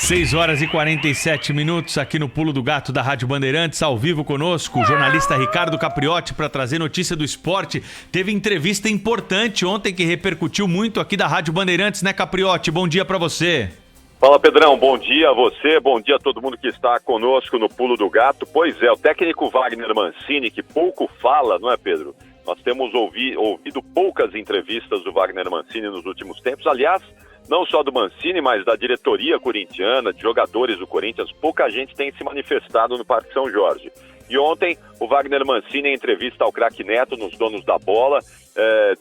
6h47 aqui no Pulo do Gato da Rádio Bandeirantes, ao vivo conosco, o jornalista Ricardo Capriotti para trazer notícia do esporte. Teve entrevista importante ontem que repercutiu muito aqui da Rádio Bandeirantes, né, Capriotti? Bom dia para você. Fala, Pedrão, bom dia a você, bom dia a todo mundo que está conosco no Pulo do Gato. Pois é, o técnico Wagner Mancini, que pouco fala, não é, Pedro? Nós temos ouvido poucas entrevistas do Wagner Mancini nos últimos tempos, aliás, não só do Mancini, mas da diretoria corintiana, de jogadores do Corinthians, pouca gente tem se manifestado no Parque São Jorge. E ontem, o Wagner Mancini, em entrevista ao craque Neto, nos Donos da Bola,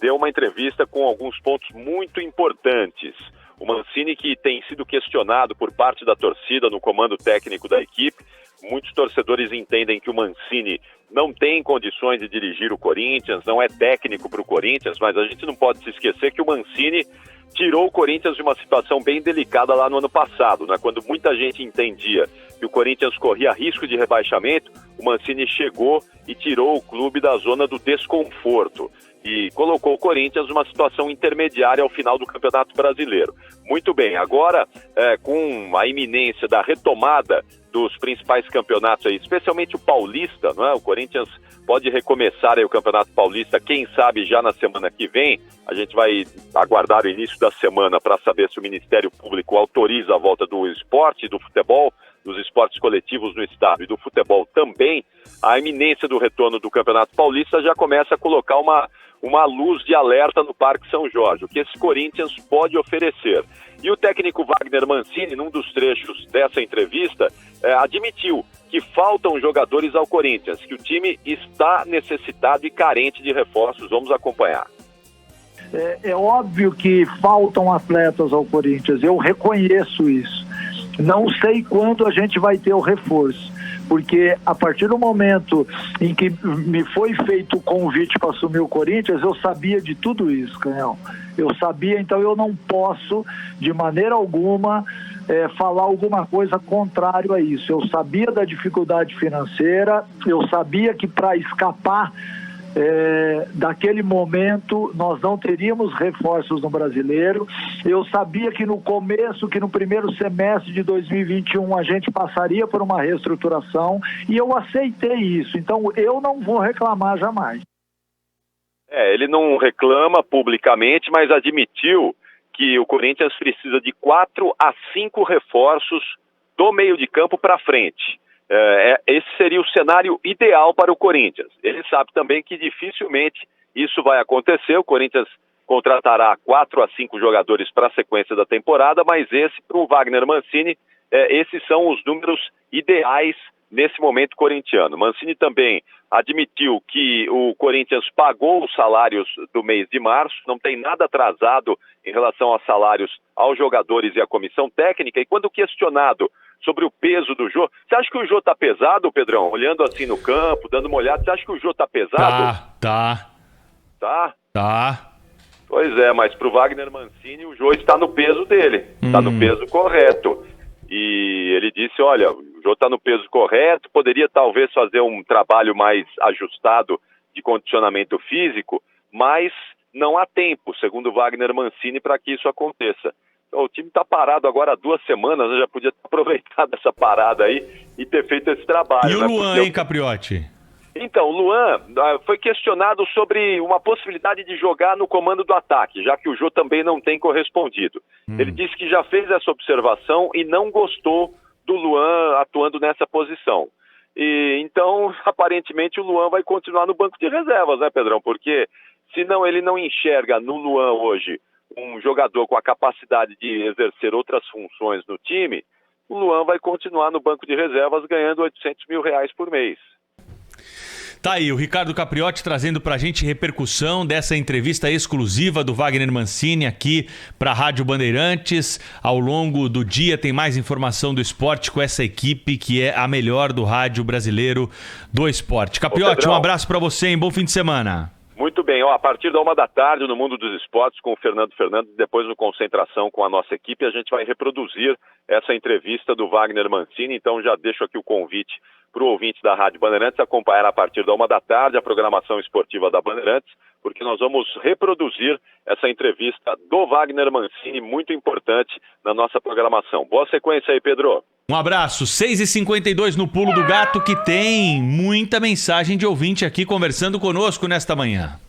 deu uma entrevista com alguns pontos muito importantes. O Mancini, que tem sido questionado por parte da torcida no comando técnico da equipe, muitos torcedores entendem que o Mancini não tem condições de dirigir o Corinthians, não é técnico para o Corinthians, mas a gente não pode se esquecer que o Mancini tirou o Corinthians de uma situação bem delicada lá no ano passado, né? Quando muita gente entendia que o Corinthians corria risco de rebaixamento, o Mancini chegou e tirou o clube da zona do desconforto e colocou o Corinthians numa situação intermediária ao final do Campeonato Brasileiro. Muito bem, agora com a iminência da retomada dos principais campeonatos aí, especialmente o Paulista, não é? O Corinthians pode recomeçar aí o Campeonato Paulista, quem sabe já na semana que vem. A gente vai aguardar o início da semana para saber se o Ministério Público autoriza a volta do esporte, do futebol, dos esportes coletivos no estado e do futebol também. A iminência do retorno do Campeonato Paulista já começa a colocar uma luz de alerta no Parque São Jorge, o que esse Corinthians pode oferecer. E o técnico Wagner Mancini, num dos trechos dessa entrevista, admitiu que faltam jogadores ao Corinthians, que o time está necessitado e carente de reforços. Vamos acompanhar. É óbvio que faltam atletas ao Corinthians, eu reconheço isso. Não sei quando a gente vai ter o reforço, porque a partir do momento em que me foi feito o convite para assumir o Corinthians, eu sabia de tudo isso, Canhão. Eu sabia, então eu não posso, de maneira alguma, falar alguma coisa contrário a isso. Eu sabia da dificuldade financeira, eu sabia que para escapar daquele momento nós não teríamos reforços no Brasileiro. Eu sabia que no começo, que no primeiro semestre de 2021 a gente passaria por uma reestruturação e eu aceitei isso, então eu não vou reclamar jamais. Ele não reclama publicamente, mas admitiu que o Corinthians precisa de 4 a 5 reforços do meio de campo para frente. Esse seria o cenário ideal para o Corinthians. Ele sabe também que dificilmente isso vai acontecer. O Corinthians contratará 4 a 5 jogadores para a sequência da temporada, mas para o Wagner Mancini, esses são os números ideais nesse momento corintiano. Mancini também admitiu que o Corinthians pagou os salários do mês de março, não tem nada atrasado em relação aos salários aos jogadores e à comissão técnica, e quando questionado sobre o peso do Jô, você acha que o Jô tá pesado, Pedrão? Olhando assim no campo, dando uma olhada, você acha que o Jô tá pesado? Tá. Pois é, mas pro Wagner Mancini o Jô está no peso dele, está no peso correto. E ele disse, olha, o Jô está no peso correto, poderia talvez fazer um trabalho mais ajustado de condicionamento físico, mas não há tempo, segundo o Wagner Mancini, para que isso aconteça. Então, o time está parado agora há 2 semanas, já podia ter aproveitado essa parada aí e ter feito esse trabalho. E o Luan, hein, Capriotti? Então, o Luan foi questionado sobre uma possibilidade de jogar no comando do ataque, já que o Jô também não tem correspondido. Ele disse que já fez essa observação e não gostou do Luan atuando nessa posição. E então, aparentemente, o Luan vai continuar no banco de reservas, né, Pedrão? Porque senão ele não enxerga no Luan hoje um jogador com a capacidade de exercer outras funções no time, o Luan vai continuar no banco de reservas ganhando R$800 mil por mês. Tá aí, o Ricardo Capriotti trazendo pra gente repercussão dessa entrevista exclusiva do Wagner Mancini aqui pra Rádio Bandeirantes. Ao longo do dia tem mais informação do esporte com essa equipe que é a melhor do rádio brasileiro do esporte. Capriotti, um abraço pra você, hein? Bom fim de semana. Muito bem, a partir da 1h no Mundo dos Esportes com o Fernando Fernandes, depois no Concentração com a nossa equipe, a gente vai reproduzir essa entrevista do Wagner Mancini, então já deixo aqui o convite para o ouvinte da Rádio Bandeirantes acompanhar a partir da 1h a programação esportiva da Bandeirantes, porque nós vamos reproduzir essa entrevista do Wagner Mancini, muito importante na nossa programação. Boa sequência aí, Pedro. Um abraço, 6h52 no Pulo do Gato, que tem muita mensagem de ouvinte aqui conversando conosco nesta manhã.